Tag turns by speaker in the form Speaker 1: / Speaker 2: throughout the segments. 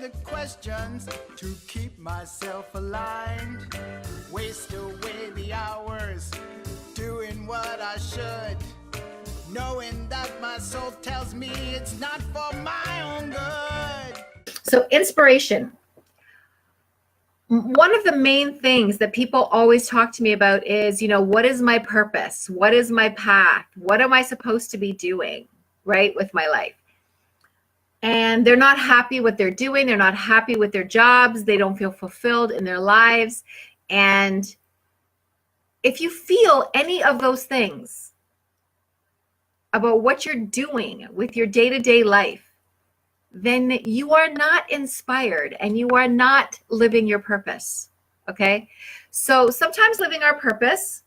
Speaker 1: the questions to keep myself aligned. Waste away the hours doing what I should, knowing that my soul tells me it's not for my own good.
Speaker 2: So inspiration. One of the main things that people always talk to me about is, what is my purpose? What is my path? What am I supposed to be doing, right, with my life? And they're not happy what they're doing. They're not happy with their jobs. They don't feel fulfilled in their lives. And if you feel any of those things about what you're doing with your day-to-day life, then you are not inspired and you are not living your purpose. Okay. So sometimes living our purpose,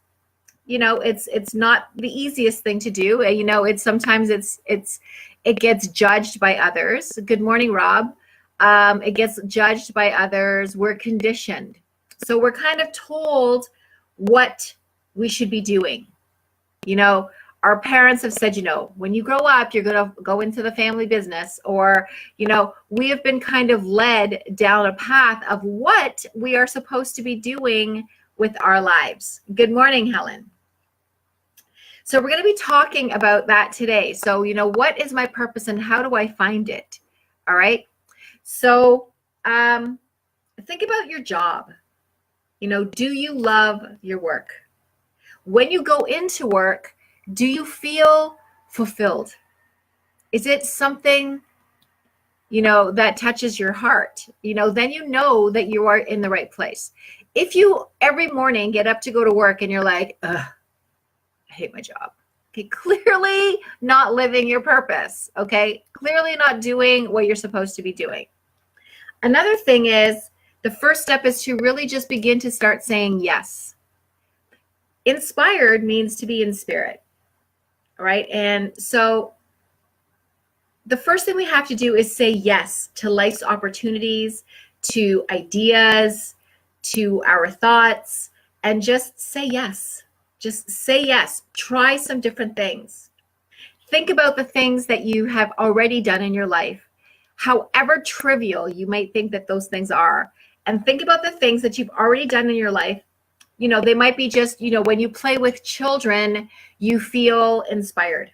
Speaker 2: it's not the easiest thing to do. It gets judged by others. Good morning, Rob. It gets judged by others. We're conditioned. So we're kind of told what we should be doing. Our parents have said, when you grow up, you're going to go into the family business, or, we have been kind of led down a path of what we are supposed to be doing with our lives. Good morning, Helen. So we're going to be talking about that today. So, what is my purpose and how do I find it? All right. So think about your job. Do you love your work? When you go into work, do you feel fulfilled? Is it something, that touches your heart? Then you know that you are in the right place. If you every morning get up to go to work and you're like, ugh, I hate my job. Okay, clearly not living your purpose. Okay, clearly not doing what you're supposed to be doing. Another thing is, the first step is to really just begin to start saying yes. Inspired means to be in spirit. All right. And so the first thing we have to do is say yes to life's opportunities, to ideas, to our thoughts, and just say yes. Just say yes. Try some different things. Think about the things that you have already done in your life, however trivial you might think that those things are. And think about the things that you've already done in your life. They might be just, when you play with children, you feel inspired.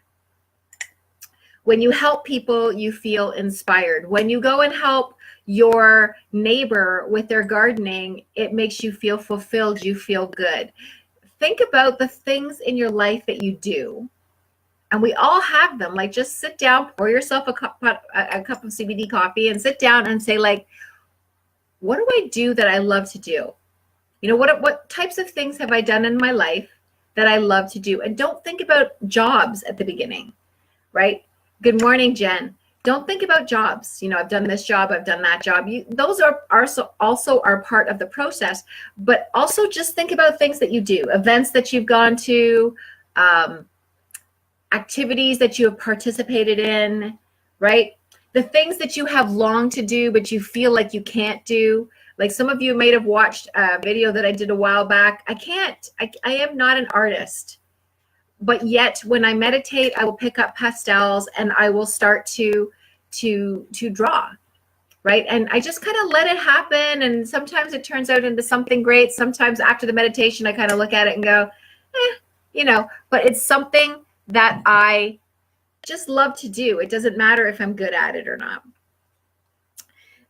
Speaker 2: When you help people, you feel inspired. When you go and help your neighbor with their gardening, it makes you feel fulfilled. You feel good. Think about the things in your life that you do. And we all have them. Like, just sit down, pour yourself a cup of CBD coffee and sit down and say, like, what do I do that I love to do? What types of things have I done in my life that I love to do? And don't think about jobs at the beginning, right? Good morning, Jen. Don't think about jobs. I've done this job, I've done that job. Those are also are part of the process, but also just think about things that you do, events that you've gone to, activities that you have participated in, right? The things that you have longed to do, but you feel like you can't do. Like, some of you might have watched a video that I did a while back. I am not an artist, but yet when I meditate, I will pick up pastels and I will start to draw, right? And I just kind of let it happen. And sometimes it turns out into something great. Sometimes after the meditation, I kind of look at it and go, but it's something that I just love to do. It doesn't matter if I'm good at it or not.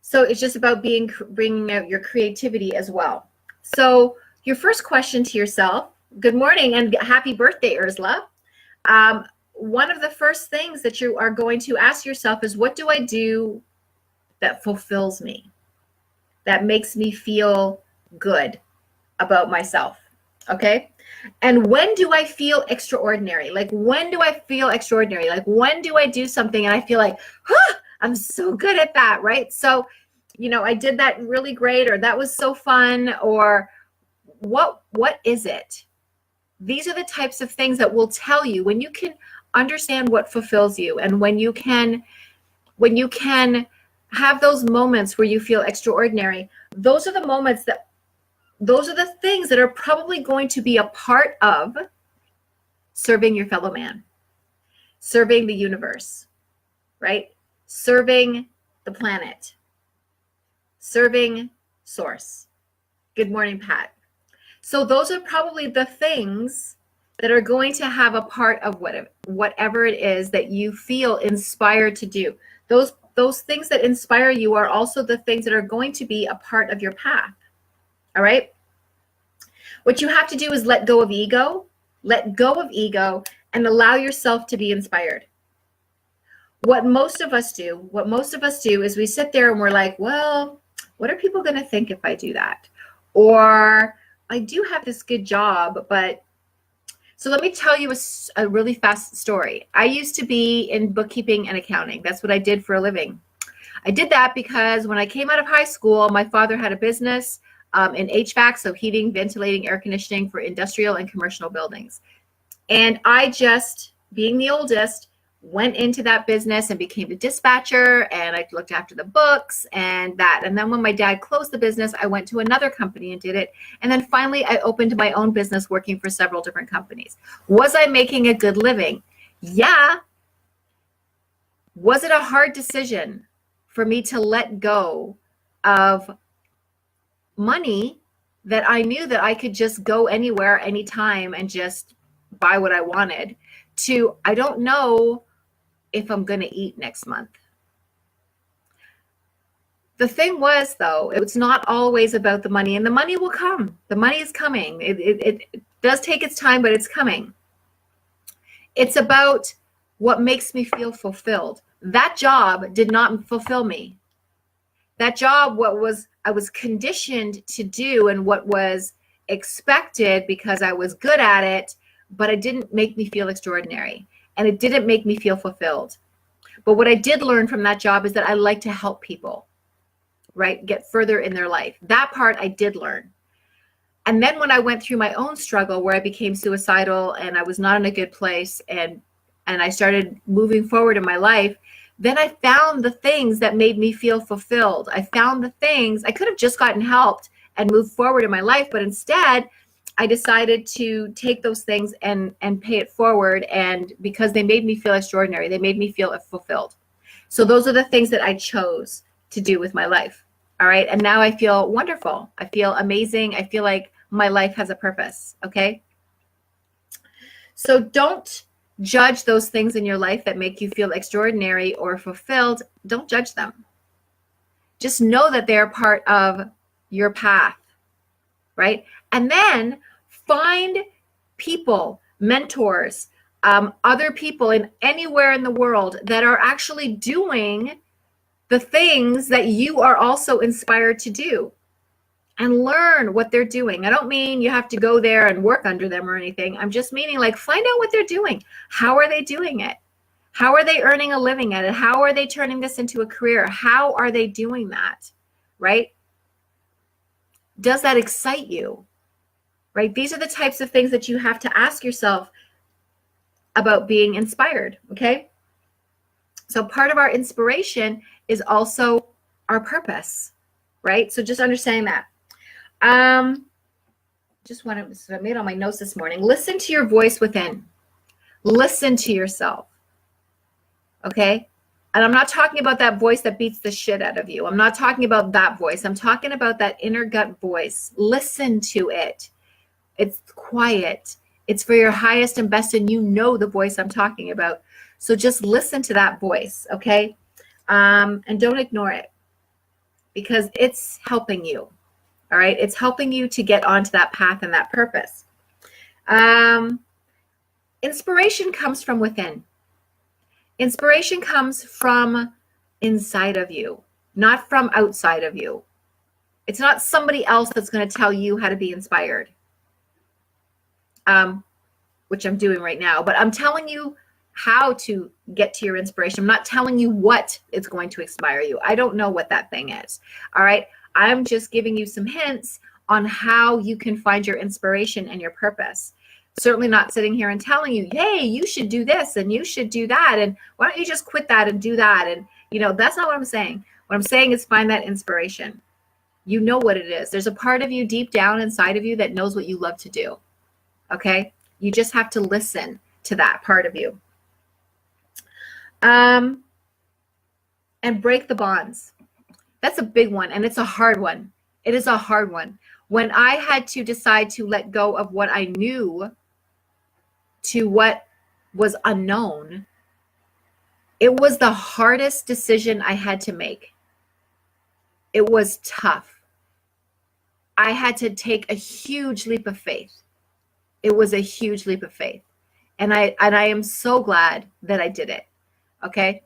Speaker 2: So it's just about bringing out your creativity as well. So your first question to yourself, good morning and happy birthday, Ursula. One of the first things that you are going to ask yourself is, what do I do that fulfills me, that makes me feel good about myself? Okay. And when do I feel extraordinary? Like, when do I feel extraordinary? Like, when do I do something and I feel like, I'm so good at that, right? So, I did that really great, or that was so fun, or what is it? These are the types of things that will tell you when you can understand what fulfills you, and when you can have those moments where you feel extraordinary. Those are the things that are probably going to be a part of serving your fellow man, serving the universe, right? Serving the planet. serving source. Good morning, Pat. So those are probably the things that are going to have a part of whatever it is that you feel inspired to do. Those things that inspire you are also the things that are going to be a part of your path. All right? What you have to do is let go of ego, and allow yourself to be inspired. What most of us do is we sit there and we're like, well, what are people going to think if I do that? Or I do have this good job, but so let me tell you a really fast story. I used to be in bookkeeping and accounting. That's what I did for a living. I did that because when I came out of high school, my father had a business in HVAC, so heating, ventilating, air conditioning for industrial and commercial buildings. And I just, being the oldest, went into that business and became a dispatcher, and I looked after the books and that. And then when my dad closed the business, I went to another company and did it. And then finally, I opened my own business working for several different companies. Was I making a good living? Yeah. Was it a hard decision for me to let go of money that I knew that I could just go anywhere, anytime, and just buy what I wanted, to I don't know if I'm going to eat next month? The thing was, though, it's not always about the money, and the money will come. The money is coming. It does take its time, but it's coming. It's about what makes me feel fulfilled. That job did not fulfill me. That job, I was conditioned to do and what was expected because I was good at it, but it didn't make me feel extraordinary, and it didn't make me feel fulfilled. But what I did learn from that job is that I like to help people, right, get further in their life. That part I did learn. And then when I went through my own struggle where I became suicidal and I was not in a good place, and I started moving forward in my life, then I found the things that made me feel fulfilled. I found the things I could have just gotten helped and moved forward in my life, but instead I decided to take those things and pay it forward. And because they made me feel extraordinary, they made me feel fulfilled. So those are the things that I chose to do with my life. All right. And now I feel wonderful. I feel amazing. I feel like my life has a purpose. Okay. So don't judge those things in your life that make you feel extraordinary or fulfilled. Don't judge them. Just know that they're part of your path. Right. And then find people, mentors, other people in anywhere in the world that are actually doing the things that you are also inspired to do, and learn what they're doing. I don't mean you have to go there and work under them or anything. I'm just meaning, like, find out what they're doing. How are they doing it? How are they earning a living at it? How are they turning this into a career? How are they doing that? Right? Does that excite you? Right? These are the types of things that you have to ask yourself about being inspired. Okay. So part of our inspiration is also our purpose, right? So just understanding that. I made all my notes this morning. Listen to your voice within. Listen to yourself. Okay. And I'm not talking about that voice that beats the shit out of you. I'm not talking about that voice. I'm talking about that inner gut voice. Listen to it. It's quiet. It's for your highest and best, and you know the voice I'm talking about. So just listen to that voice, okay? And don't ignore it, because it's helping you, all right? It's helping you to get onto that path and that purpose. Inspiration comes from within. Inspiration comes from inside of you, not from outside of you. It's not somebody else that's going to tell you how to be inspired. Which I'm doing right now, but I'm telling you how to get to your inspiration. I'm not telling you what is going to inspire you. I don't know what that thing is. All right. I'm just giving you some hints on how you can find your inspiration and your purpose. Certainly not sitting here and telling you, hey, you should do this and you should do that. And why don't you just quit that and do that? And, that's not what I'm saying. What I'm saying is find that inspiration. You know what it is. There's a part of you deep down inside of you that knows what you love to do. Okay. You just have to listen to that part of you. And break the bonds. That's a big one, and it's a hard one. It is a hard one. When I had to decide to let go of what I knew to what was unknown, it was the hardest decision I had to make. It was tough. I had to take a huge leap of faith. It was a huge leap of faith. And I am so glad that I did it. Okay.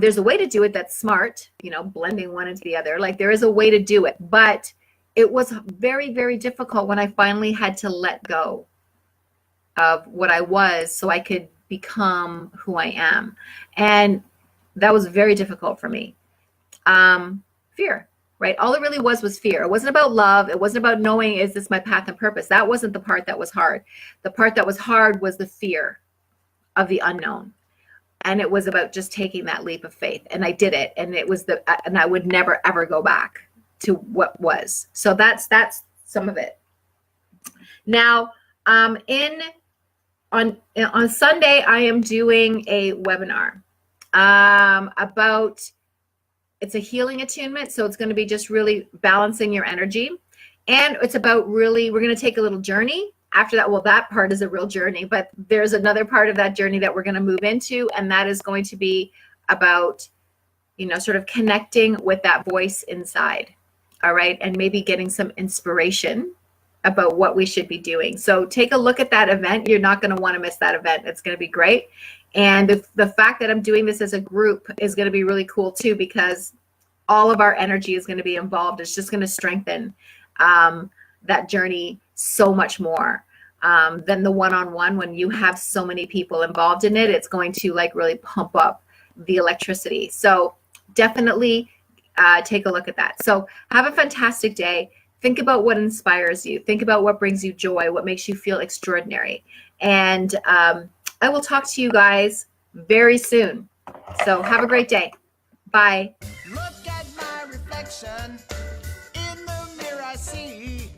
Speaker 2: There's a way to do it that's smart, blending one into the other. Like, there is a way to do it, but it was very, very difficult when I finally had to let go of what I was so I could become who I am. And that was very difficult for me. Fear, right? All it really was fear. It wasn't about love. It wasn't about knowing, is this my path and purpose? That wasn't the part that was hard. The part that was hard was the fear of the unknown. And it was about just taking that leap of faith. And I did it. And and I would never, ever go back to what was. So that's some of it. Now, on Sunday, I am doing a webinar about, it's a healing attunement. So it's going to be just really balancing your energy. And it's about really, we're going to take a little journey. After that, well, that part is a real journey, but there's another part of that journey that we're going to move into. And that is going to be about, sort of connecting with that voice inside. All right. And maybe getting some inspiration about what we should be doing. So take a look at that event. You're not going to want to miss that event. It's going to be great. And the fact that I'm doing this as a group is going to be really cool too, because all of our energy is going to be involved. It's just going to strengthen that journey so much more than the one-on-one. When you have so many people involved in it, it's going to really pump up the electricity. So definitely take a look at that. So have a fantastic day. Think about what inspires you. Think about what brings you joy, what makes you feel extraordinary. And I will talk to you guys very soon. So have a great day. Bye.
Speaker 1: Look at my reflection in the mirror. I see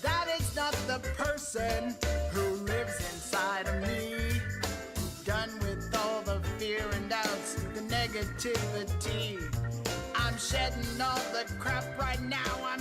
Speaker 1: that it's not the person who lives inside of me. Done with all the fear and doubts, the negativity. I'm shedding all the crap right now. I'm